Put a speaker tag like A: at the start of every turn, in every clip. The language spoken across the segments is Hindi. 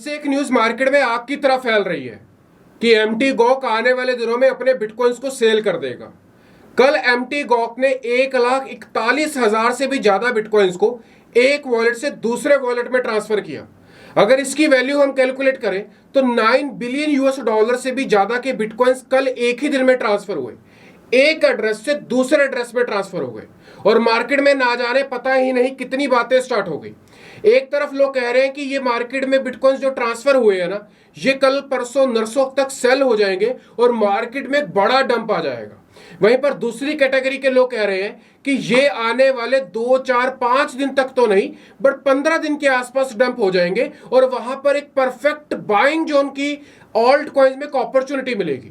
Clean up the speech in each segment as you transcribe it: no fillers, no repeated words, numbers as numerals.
A: से एक न्यूज मार्केट में आग की तरह फैल रही है कि एमटी गॉक आने वाले दिनों में अपने बिटकॉइंस को सेल कर देगा। कल एमटी गॉक ने 1,41,000 से भी ज्यादा बिटकॉइंस को एक वॉलेट से दूसरे वॉलेट में ट्रांसफर किया। अगर इसकी वैल्यू हम कैलकुलेट करें तो 9 बिलियन यूएस डॉलर से भी ज्यादा के बिटकॉइंस कल एक ही दिन में ट्रांसफर हुए, एक एड्रेस से दूसरे एड्रेस में ट्रांसफर हो गए और मार्केट में ना जाने पता ही नहीं कितनी बातें स्टार्ट हो गई। एक तरफ लोग कह रहे हैं कि ये मार्केट में बिटकॉइंस जो ट्रांसफर हुए हैं ना, ये कल परसों नरसों तक सेल हो जाएंगे और मार्केट में एक बड़ा डंप आ जाएगा। वहीं पर दूसरी कैटेगरी के लोग कह रहे हैं कि ये आने वाले 2, 4, 5 दिन तक तो नहीं बट 15 दिन के आसपास डंप हो जाएंगे और वहां पर एक परफेक्ट बाइंग जोन की ऑल्ट कॉइन्स में एक अपॉर्चुनिटी मिलेगी।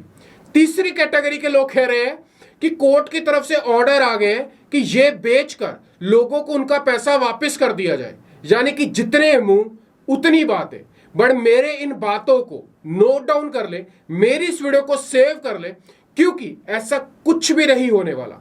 A: तीसरी कैटेगरी के लोग कह रहे हैं कि कोर्ट की तरफ से ऑर्डर आ गए हैं कि ये बेचकर लोगों को उनका पैसा वापस कर दिया जाए, यानी कि जितने मुंह उतनी बातें। बट मेरे इन बातों को नोट डाउन कर ले, मेरी इस वीडियो को सेव कर ले, क्योंकि ऐसा कुछ भी नहीं होने वाला।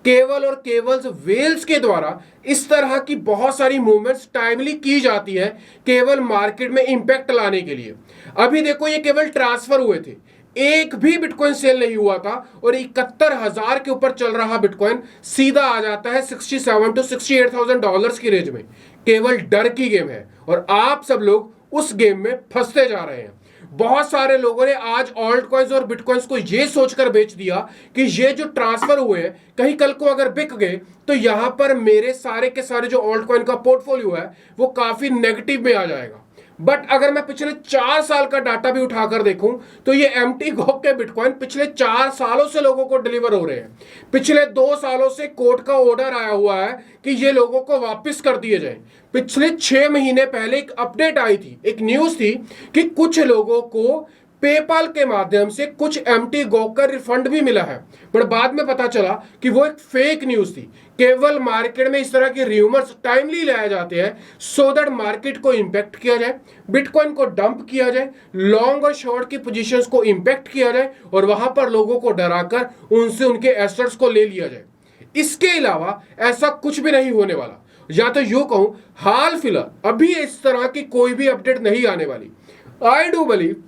A: केवल और केवल वेल्स के द्वारा इस तरह की बहुत सारी मूवमेंट्स टाइमली की जाती है केवल मार्केट में इंपैक्ट लाने के लिए। अभी देखो, ये केवल ट्रांसफर हुए थे, एक भी बिटकॉइन सेल नहीं हुआ था और 71,000 के ऊपर चल रहा बिटकॉइन सीधा आ जाता है 67 to 68,000 डॉलर्स की रेंज में। केवल डर की गेम है और आप सब लोग उस गेम में फंसते जा रहे हैं। बहुत सारे लोगों ने आज ऑल्ट कॉइन्स और बिटकॉइन्स को यह सोचकर बेच दिया कि ये जो ट्रांसफर हुए हैं कहीं कल को अगर बिक गए तो यहां पर मेरे सारे के सारे जो ऑल्ट कॉइन का पोर्टफोलियो है वो काफी नेगेटिव में आ जाएगा। बट अगर मैं पिछले 4 साल का डाटा भी उठाकर देखूं तो ये एमटी गॉक के बिटकॉइन पिछले 4 सालों से लोगों को डिलीवर हो रहे हैं। पिछले 2 सालों से कोर्ट का ऑर्डर आया हुआ है कि ये लोगों को वापस कर दिए जाए। पिछले 6 महीने पहले एक अपडेट आई थी, एक न्यूज थी कि कुछ लोगों को पेपाल के माध्यम से कुछ एमटी गॉक का रिफंड भी मिला है, पर बाद में पता चला कि वो एक फेक न्यूज थी। केवल मार्केट में इस तरह के र्यूमर्स टाइमली लाए जाते हैं सो दैट मार्केट को इंपैक्ट किया जाए, बिटकॉइन को डंप किया जाए, लॉन्ग और शॉर्ट की पोजीशंस को इंपैक्ट किया जाए और वहां पर लोगों को डराकर उनसे उनके एसेट्स को ले लिया जाए। इसके अलावा ऐसा कुछ भी नहीं होने वाला, या तो यूं कहूं हाल फिलहाल अभी इस तरह की कोई भी अपडेट नहीं आने वाली। आई डू बिलीव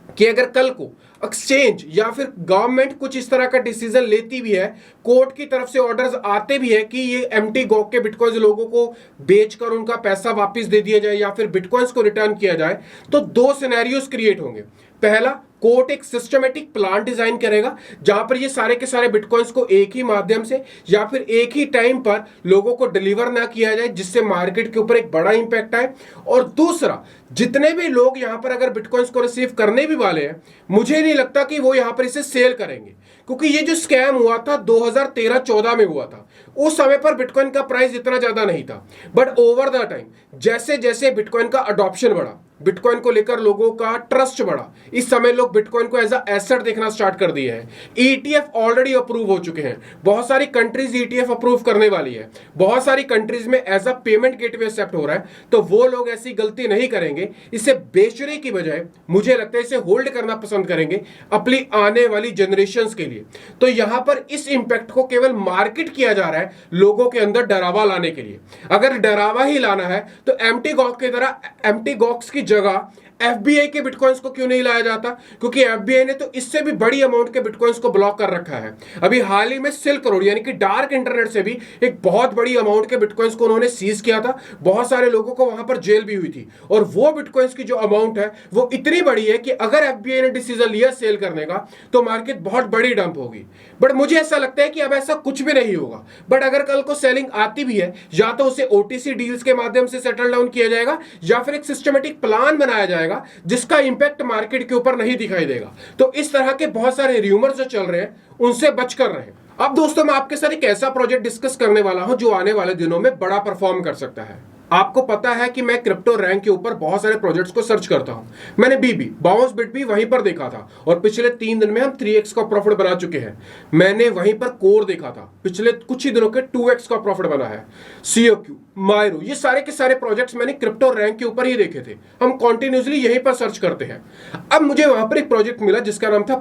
A: कि अगर कल को एक्सचेंज या फिर गवर्नमेंट कुछ इस तरह का डिसीजन लेती भी है, कोर्ट की तरफ से ऑर्डर्स आते भी है कि ये एमटी गॉक के बिटकॉइंस लोगों को बेचकर उनका पैसा वापस दे दिया जाए या फिर बिटकॉइंस को रिटर्न किया जाए, तो 2 सिनेरियोस क्रिएट होंगे। पहला, कोर्ट एक सिस्टमेटिक प्लान डिजाइन करेगा जहां पर ये सारे के सारे बिटकॉइंस को एक ही माध्यम से या फिर एक ही टाइम पर लोगों को डिलीवर ना किया जाए, जिससे मार्केट के ऊपर एक बड़ा इंपैक्ट आए। और दूसरा, जितने भी लोग यहां पर अगर बिटकॉइंस को रिसीव करने भी वाले हैं, मुझे नहीं लगता कि वो यहां पर इसे सेल करेंगे, क्योंकि ये जो स्कैम हुआ था 2013-14 में हुआ था। उस समय पर बिटकॉइन का प्राइस इतना ज्यादा नहीं था, बट ओवर द टाइम जैसे जैसे बिटकॉइन का अडॉप्शन बढ़ा, बिटकॉइन को लेकर लोगों का ट्रस्ट बढ़ा, इस समय लोग बिटकॉइन को एज अ एसेट देखना स्टार्ट कर दिए हैं। ईटीएफ ऑलरेडी अप्रूव हो चुके हैं, बहुत सारी कंट्रीज ईटीएफ अप्रूव करने वाली है, बहुत सारी कंट्रीज में as a payment gateway accept हो रहा है। तो वो लोग ऐसी गलती नहीं करेंगे, इसे बेचने की बजाय मुझे लगता है इसे होल्ड करना पसंद करेंगे अपनी आने वाली जनरेशंस के लिए। तो यहां पर इस इंपैक्ट को केवल मार्केट किया जा रहा है लोगों के अंदर डरावा लाने के लिए। अगर डरावा ही लाना है तो एमटी गॉक की तरह एमटी गॉक्स की जगह एफबीआई के बिटकॉइंस को क्यों नहीं लाया जाता, क्योंकि एफबीआई ने तो इससे भी बड़ी अमाउंट के बिटकॉइंस को ब्लॉक कर रखा है। अभी हाल ही में सिल्क रोड यानी कि डार्क इंटरनेट से भी एक बहुत बड़ी अमाउंट के बिटकॉइंस को उन्होंने सीज किया था। बहुत सारे लोगों को वहां पर जेल भी हुई थी और वो बिटकॉइंस की जो अमाउंट है वो इतनी बड़ी है कि अगर एफबीआई ने डिसीजन लिया सेल करने का तो मार्केट बहुत बड़ी डंप होगी। बट मुझे ऐसा लगता है कि अब ऐसा कुछ भी नहीं होगा। बट अगर कल को सेलिंग आती भी है, या तो उसे ओटीसी डील्स के माध्यम से सेटल डाउन किया जाएगा या फिर एक सिस्टमेटिक प्लान बनाया जाएगा जिसका इंपैक्ट मार्केट के ऊपर नहीं दिखाई देगा। तो इस तरह के बहुत सारे र्यूमर्स जो चल रहे हैं उनसे बचकर रहें। अब दोस्तों, मैं आपके साथ एक ऐसा प्रोजेक्ट डिस्कस करने वाला हूं जो आने वाले दिनों में बड़ा परफॉर्म कर सकता है। आपको पता है कि मैं क्रिप्टो रैंक के ऊपर बहुत सारे प्रोजेक्ट्स को सर्च करता हूं। मैंने बाउंस बिट भी वहीं पर देखा था और पिछले 3 दिन में हम 3x का प्रॉफिट बना चुके हैं। मैंने वहीं पर कोर देखा था, पिछले कुछ ही दिनों के 2x का प्रॉफिट बना है। सीओक्यू, मायरो, ये सारे के सारे प्रोजेक्ट्स मैंने क्रिप्टो रैंक के ऊपर ही देखे थे। हम कॉन्टिन्यूसली यहीं पर सर्च करते हैं। अब मुझे वहां पर एक प्रोजेक्ट मिला जिसका नाम था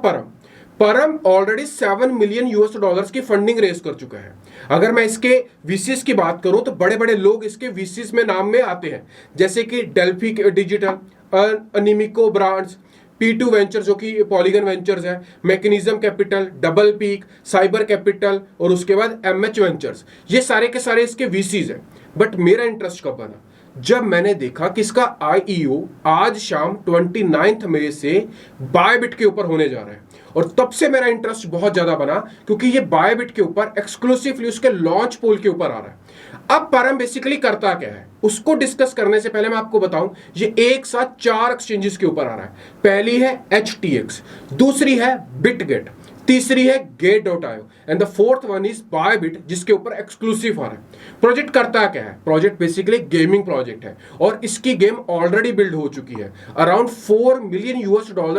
A: परम ऑलरेडी 7 मिलियन यूएस डॉलर्स की फंडिंग रेज कर चुका है। अगर मैं इसके वीसीस की बात करूं तो बड़े बड़े लोग इसके वीसीस में नाम में आते हैं, जैसे कि Delphi digital, Animoca brands, P2 venture जो कि पॉलीगन वेंचर्स है, mechanism capital, double peak, cyber capital और उसके बाद MH वेंचर्स, ये सारे के सारे इसके VCs हैं। बट मेरा इंटरेस्ट कब बना? जब मैंने देखा कि इसका IEO आज शाम 29 मई से बायबिट के ऊपर होने जा रहा है, और तब से मेरा इंटरेस्ट बहुत ज्यादा बना, क्योंकि ये बायबिट के ऊपर एक्सक्लूसिवली उसके लॉन्च पोल के ऊपर आ रहा है। अब परम बेसिकली करता क्या है उसको डिस्कस करने से पहले मैं आपको बताऊं, ये एक साथ 4 एक्सचेंजेस के ऊपर आ रहा है। पहली है HTX, दूसरी है बिटगेट, तीसरी है Gate.io and the fourth one is Bybit, जिसके ऊपर एक्सक्लूसिव आ रहा है। प्रोजेक्ट करता क्या है? प्रोजेक्ट बेसिकली गेमिंग प्रोजेक्ट है, और इसकी गेम ऑलरेडी बिल्ड हो चुकी है। अराउंड $4 मिलियन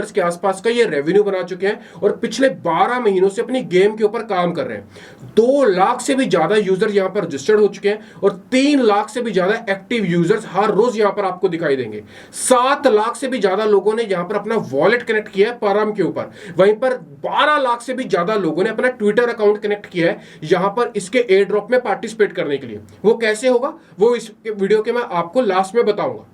A: के आसपास का ये रेवेन्यू बना चुके हैं, और पिछले 12 महीनों से अपनी गेम के ऊपर काम कर रहे हैं। 2 लाख से भी ज्यादा यूजर यहाँ पर रजिस्टर्ड हो चुके हैं, और 3 लाख से भी ज्यादा एक्टिव यूजर्स हर रोज यहाँ पर आपको दिखाई देंगे। 7 लाख से भी ज्यादा लोगों ने यहाँ पर अपना वॉलेट कनेक्ट किया है परम के ऊपर। वहीं पर 12 लाख से भी ज्यादा लोगों ने अपना ट्विटर अकाउंट कनेक्ट किया है यहां पर इसके एयर ड्रॉप में पार्टिसिपेट करने के लिए। वो कैसे होगा वो इस वीडियो के मैं आपको लास्ट में बताऊंगा।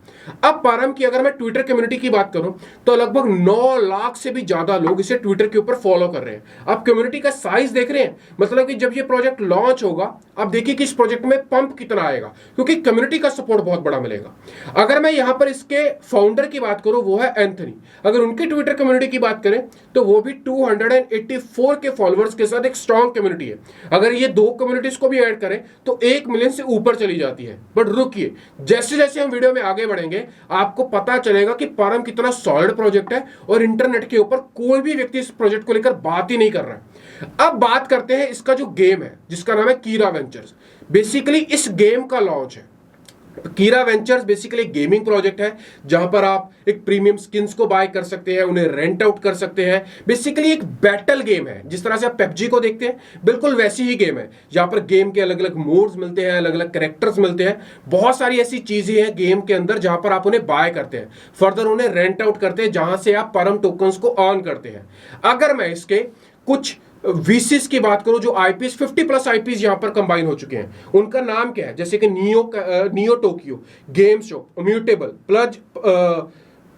A: अब परम की अगर मैं ट्विटर कम्युनिटी की बात करूं तो लगभग 9 लाख से भी ज्यादा लोग इसे ट्विटर के ऊपर फॉलो कर रहे हैं। आप कम्युनिटी का साइज देख रहे हैं, मतलब कि जब ये प्रोजेक्ट लॉन्च होगा अब देखिए कि इस प्रोजेक्ट में पंप कितना आएगा, क्योंकि कम्युनिटी का सपोर्ट बहुत बड़ा मिलेगा। अगर मैं यहां पर इसके फाउंडर की बात करूं वो है एंथनी। अगर उनकी ट्विटर कम्युनिटी की बात करें तो वो भी 284 के फॉलोअर्स के साथ एक स्ट्रॉन्ग कम्युनिटी है। अगर ये 2 कम्युनिटीज को भी ऐड करें तो 1 मिलियन से ऊपर चली जाती है। बट रुकिए, जैसे जैसे हम वीडियो में आगे बढ़ेंगे आपको पता चलेगा कि परम कितना सॉलिड प्रोजेक्ट है, और इंटरनेट के ऊपर कोई भी व्यक्ति इस प्रोजेक्ट को लेकर बात ही नहीं कर रहा है। अब बात करते हैं इसका जो गेम है जिसका नाम है कीरा वेंचर्स। बेसिकली इस गेम का लॉन्च है। कीरा वेंचर्स बेसिकली गेमिंग प्रोजेक्ट है जहां पर आप एक प्रीमियम स्किन्स को बाय कर सकते हैं, उन्हें रेंट आउट कर सकते हैं। बेसिकली एक बैटल गेम है, जिस तरह से आप PUBG को देखते हैं बिल्कुल वैसी ही गेम है। जहां पर गेम के अलग अलग मोड्स मिलते हैं, अलग अलग कैरेक्टर्स मिलते हैं, बहुत सारी ऐसी चीजें हैं गेम के अंदर जहां पर आप उन्हें बाय करते हैं, फर्दर उन्हें रेंट आउट करते हैं, जहां से आप परम टोकन्स को अर्न करते हैं। अगर मैं इसके कुछ VCs की बात करूं जो IPs 50+ IPs यहां पर कंबाइन हो चुके हैं, उनका नाम क्या है, जैसे कि Neo Tokyo, game show, mutable, प्लज,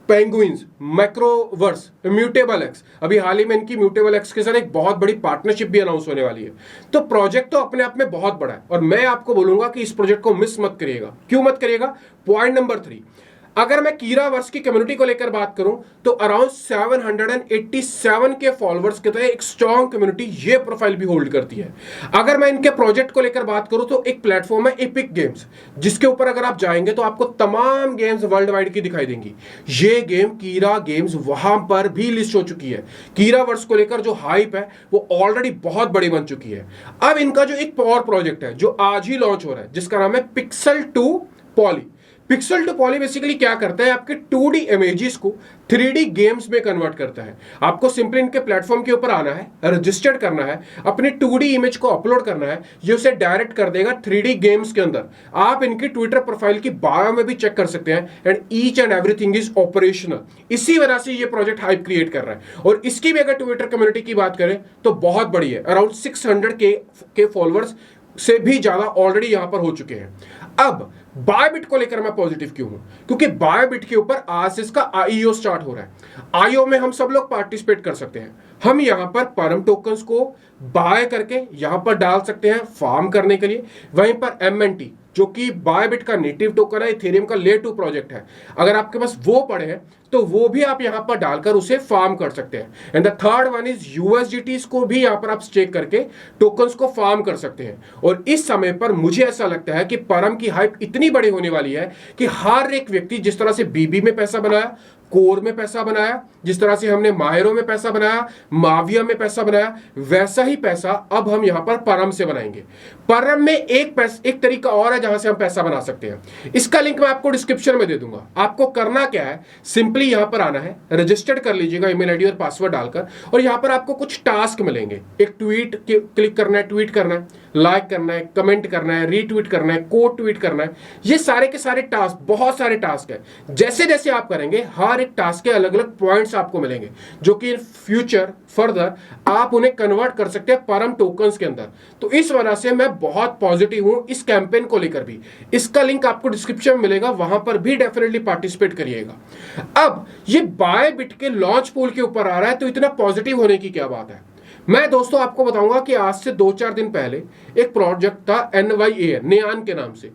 A: पेंगुइन्स, मैक्रोवर्स, म्यूटेबल एक्स। अभी हाल ही में इनकी म्यूटेबल एक्स के साथ एक बहुत बड़ी पार्टनरशिप भी अनाउंस होने वाली है। तो प्रोजेक्ट तो अपने आप में बहुत बड़ा है, और मैं आपको बोलूंगा कि इस प्रोजेक्ट को मिस मत करिएगा। क्यों मत करिएगा? पॉइंट नंबर 3, अगर मैं कीरा वर्स की कम्युनिटी को लेकर बात करूं तो अराउंड 787 के फॉलोअर्स के तहत एक स्ट्रॉन्ग कम्युनिटी ये प्रोफाइल भी होल्ड करती है। अगर मैं इनके प्रोजेक्ट को लेकर बात करूं तो एक प्लेटफॉर्म है एपिक गेम्स, जिसके ऊपर अगर आप जाएंगे तो आपको तमाम गेम्स वर्ल्ड वाइड की दिखाई देंगी। ये गेम कीरा गेम्स वहां पर भी लिस्ट हो चुकी है। कीरा वर्स को लेकर जो हाइप है वो ऑलरेडी बहुत बड़ी बन चुकी है। अब इनका जो एक और प्रोजेक्ट है जो आज ही लॉन्च हो रहा है जिसका नाम है pixel to poly. Pixel to poly basically क्या करता है, आपके 2D इमेजेस को 3D गेम्स में कन्वर्ट करता है। आपको सिंपली इनके प्लेटफॉर्म के ऊपर आना है, रजिस्टर्ड करना है, अपनी 2D इमेज को अपलोड करना है, ये उसे डायरेक्ट कर देगा 3D गेम्स के अंदर। आप इनकी ट्विटर प्रोफाइल की बायो में भी चेक कर सकते हैं, and each and everything is operational. इसी वजह से ये प्रोजेक्ट हाइप क्रिएट कर रहा है। और इसकी भी अगर ट्विटर कम्युनिटी की बात करें तो बहुत बड़ी है, अराउंड 600 के फॉलोअर्स से भी ज्यादा ऑलरेडी यहां पर हो चुके हैं। अब बायबिट को लेकर मैं पॉजिटिव क्यों हूं? क्योंकि बायबिट के ऊपर आज से इसका IEO स्टार्ट हो रहा है। IEO में हम सब लोग पार्टिसिपेट कर सकते हैं। हम यहां पर परम टोकन्स को बाय करके यहां पर डाल सकते हैं फार्म करने के लिए। वहीं पर MNT जो कि बायबिट का नेटिव टोकन है, इथेरियम का लेयर 2 प्रोजेक्ट है, अगर आपके पास वो पड़े हैं तो वो भी आप यहां पर डालकर उसे फार्म कर सकते हैं। And the third one is USDTs को भी यहां पर आप स्टेक करके टोकन्स को फार्म कर सकते हैं। और इस समय पर मुझे ऐसा लगता है कि परम की हाइप इतनी बड़ी होने वाली है कि हर एक व्यक्ति जिस तरह से BB में पैसा बनाया, कोर में पैसा बनाया, जिस तरह से हमने मायरो में पैसा बनाया, माविया में पैसा बनाया, वैसा ही पैसा अब हम यहां पर परम से बनाएंगे। परम में एक तरीका और है जहां से हम पैसा बना सकते हैं। इसका लिंक मैं आपको डिस्क्रिप्शन में दे दूंगा। आपको करना क्या है, सिंपली सिंपली यहां पर आना है, रजिस्टर्ड कर लीजिएगा ईमेल आईडी और पासवर्ड डालकर, और यहां पर आपको कुछ टास्क मिलेंगे। एक ट्वीट क्लिक करना है, ट्वीट करना है, लाइक करना है, कमेंट करना है, रीट्वीट करना है, कोड ट्वीट करना है। ये सारे के सारे टास्क, बहुत सारे टास्क है। जैसे जैसे आप करेंगे हर एक टास्क के अलग अलग पॉइंट्स आपको मिलेंगे, जो कि इन फ्यूचर फर्दर आप उन्हें कन्वर्ट कर सकते हैं परम टोकन्स के अंदर। तो इस वजह से मैं बहुत पॉजिटिव हूं इस कैंपेन को लेकर भी। इसका लिंक आपको डिस्क्रिप्शन में मिलेगा, वहां पर भी डेफिनेटली पार्टिसिपेट करिएगा। अब ये बायबिट के लॉन्च पूल के ऊपर आ रहा है, तो इतना पॉजिटिव होने की क्या बात है। मैं दोस्तों आपको बताऊंगा कि आज से 2-4 दिन पहले एक प्रोजेक्ट था NYAN, नियान के नाम से,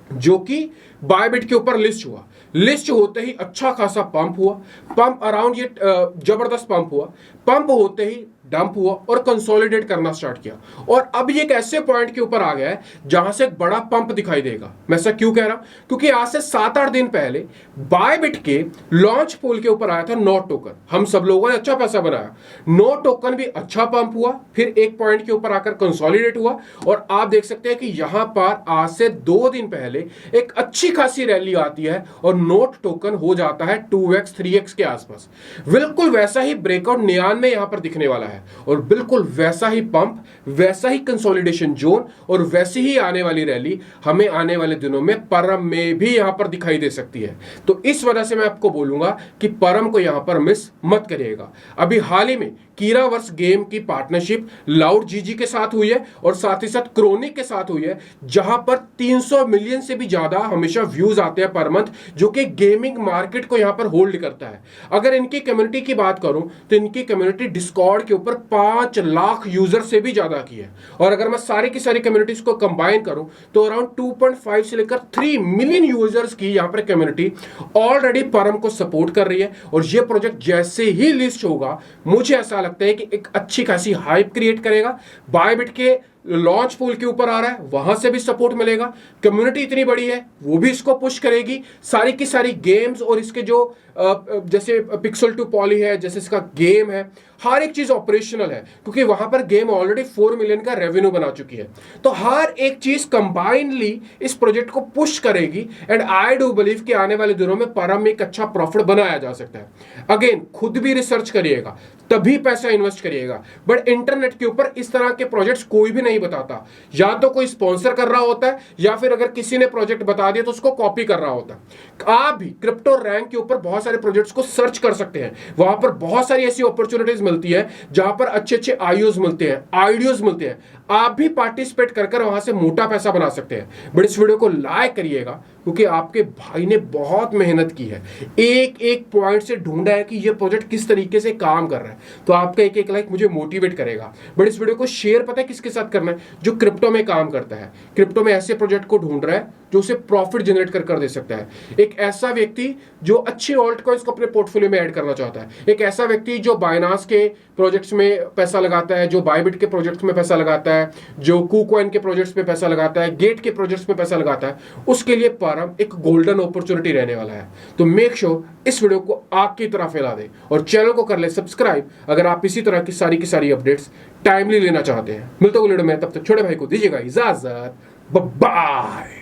A: जो कि बायबिट के ऊपर लिस्ट हुआ। लिस्ट होते ही अच्छा खासा पंप हुआ, पंप अराउंड ये जबरदस्त पंप हुआ। पंप होते ही डंप हुआ और कंसोलिडेट करना स्टार्ट किया, और अब ये एक ऐसे पॉइंट के ऊपर आ गया है जहां से एक बड़ा पंप दिखाई देगा। मैं ऐसा क्यों कह रहा हूं, क्योंकि आज से 7-8 दिन पहले बायबिट के लॉन्च पूल के ऊपर आया था नोट टोकन। हम सब लोगों ने अच्छा पैसा बनाया, नोट टोकन भी अच्छा पंप हुआ, फिर एक पॉइंट के ऊपर आकर कंसोलिडेट हुआ, और आप देख सकते हैं कि यहां पर आज से 2 दिन पहले एक अच्छी खासी रैली आती है और नोट टोकन हो जाता है 2x 3x के आसपास। बिल्कुल वैसा ही ब्रेकआउट नियान में यहां पर दिखने वाला है, और बिल्कुल वैसा ही पंप, वैसा ही कंसोलिडेशन जोन, और वैसी ही आने वाली रैली हमें आने वाले दिनों में परम में भी यहां पर दिखाई दे सकती है। तो इस वजह से मैं आपको बोलूंगा कि परम को यहां पर मिस मत करिएगा। अभी हाल ही में कीरावर्स गेम की पार्टनरशिप लाउड जीजी के साथ हुई है, और साथ ही साथ क्रोनिक के साथ हुई है, जहां पर 300 मिलियन से भी ज्यादा हमेशा व्यूज आते हैं पर मंथ, जो कि गेमिंग मार्केट को यहां पर होल्ड करता है। अगर इनकी कम्युनिटी की बात करूं तो इनकी कम्युनिटी डिस्कॉर्ड के ऊपर 5 लाख यूजर से भी ज्यादा की है, और अगर मैं सारी की सारी कम्युनिटीज को कंबाइन करूं तो अराउंड 2.5 से लेकर 3 मिलियन यूजर्स की यहां पर कम्युनिटी ऑलरेडी परम को सपोर्ट कर रही है। और ये प्रोजेक्ट जैसे ही लिस्ट होगा, मुझे ऐसा लगता है कि एक अच्छी खासी हाइप क्रिएट करेगा। बायबिट के लॉन्च पूल के ऊपर आ रहा है, वहां से भी सपोर्ट मिलेगा। कम्युनिटी इतनी बड़ी है, वो भी इसको पुश करेगी। सारी की सारी गेम्स और इसके जो जैसे पिक्सल टू पॉली है, जैसे इसका गेम है, हर एक चीज ऑपरेशनल है, क्योंकि वहां पर गेम ऑलरेडी 4 मिलियन का रेवेन्यू बना चुकी है। तो हर एक चीज कंबाइनली इस प्रोजेक्ट को पुश करेगी, एंड आई डू बिलीव कि आने वाले दिनों में परम में एक अच्छा प्रॉफिट बनाया जा सकता है। अगेन खुद भी रिसर्च करिएगा, तभी पैसा इन्वेस्ट करिएगा। बट इंटरनेट के ऊपर इस तरह के प्रोजेक्ट्स कोई भी नहीं बताता, या तो कोई स्पॉन्सर कर रहा होता है, या फिर अगर किसी ने प्रोजेक्ट बता दिया तो उसको कॉपी कर रहा होता है। आप भी क्रिप्टो रैंक के ऊपर बहुत सारे प्रोजेक्ट्स को सर्च कर सकते हैं, वहां पर बहुत सारी ऐसी अपॉर्चुनिटीज मिलती है जहां पर अच्छे अच्छे आईओज मिलते हैं, आइडियोज मिलते हैं। आप भी पार्टिसिपेट कर वहां से मोटा पैसा बना सकते हैं। बट इस वीडियो को लाइक करिएगा, क्योंकि आपके भाई ने बहुत मेहनत की है, एक एक पॉइंट से ढूंढा है कि ये प्रोजेक्ट किस तरीके से काम कर रहा है। तो आपका एक एक लाइक मुझे मोटिवेट करेगा। बट इस वीडियो को शेयर पता है किसके साथ करना है, जो क्रिप्टो में काम करता है, क्रिप्टो में ऐसे प्रोजेक्ट को ढूंढ रहा है जो उसे प्रॉफिट जनरेट कर दे सकता है। एक ऐसा व्यक्ति जो अच्छी ऑल्ट कॉइन्स को अपने पोर्टफोलियो में ऐड करना चाहता है, एक ऐसा व्यक्ति जो बाइनांस के प्रोजेक्ट्स में पैसा लगाता है, जो बायबिट के प्रोजेक्ट्स में पैसा लगाता है, जो कूकॉइन के प्रोजेक्ट्स में पैसा लगाता है, गेट के प्रोजेक्ट्स में पैसा लगाता है, उसके लिए परम एक गोल्डन अपॉर्चुनिटी रहने वाला है। तो मेक श्योर इस वीडियो को आग की तरह फैला दे, और चैनल को कर ले सब्सक्राइब अगर आप इसी तरह की सारी अपडेट्स टाइमली लेना चाहते हैं। मिलते हैं वीडियो में, तब तक छोटे भाई को दीजिएगा इजाजत। बाय।